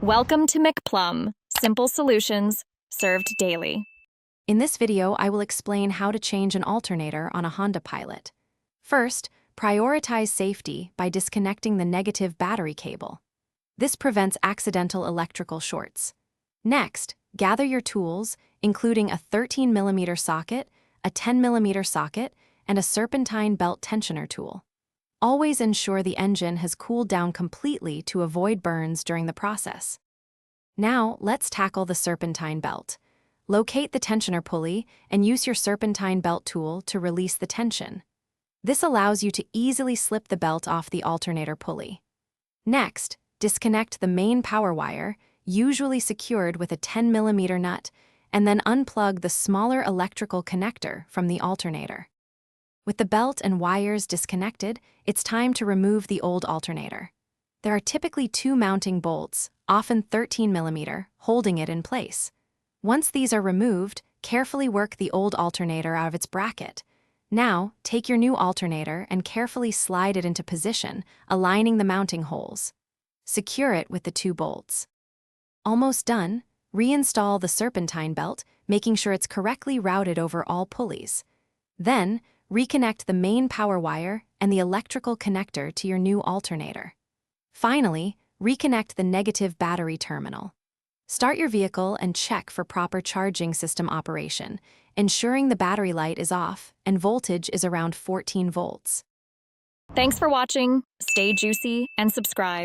Welcome to McPlum, simple solutions served daily. In this video, I will explain how to change an alternator on a Honda Pilot. First, prioritize safety by disconnecting the negative battery cable. This prevents accidental electrical shorts. Next, gather your tools, including a 13mm socket, a 10mm socket, and a serpentine belt tensioner tool. Always ensure the engine has cooled down completely to avoid burns during the process. Now, let's tackle the serpentine belt. Locate the tensioner pulley and use your serpentine belt tool to release the tension. This allows you to easily slip the belt off the alternator pulley. Next, disconnect the main power wire, usually secured with a 10mm nut, and then unplug the smaller electrical connector from the alternator. With the belt and wires disconnected, it's time to remove the old alternator. There are typically two mounting bolts, often 13mm, holding it in place. Once these are removed, carefully work the old alternator out of its bracket. Now, take your new alternator and carefully slide it into position, aligning the mounting holes. Secure it with the two bolts. Almost done, reinstall the serpentine belt, making sure it's correctly routed over all pulleys. Then, reconnect the main power wire and the electrical connector to your new alternator. Finally, reconnect the negative battery terminal. Start your vehicle and check for proper charging system operation, ensuring the battery light is off and voltage is around 14 volts. Thanks for watching. Stay juicy and subscribe.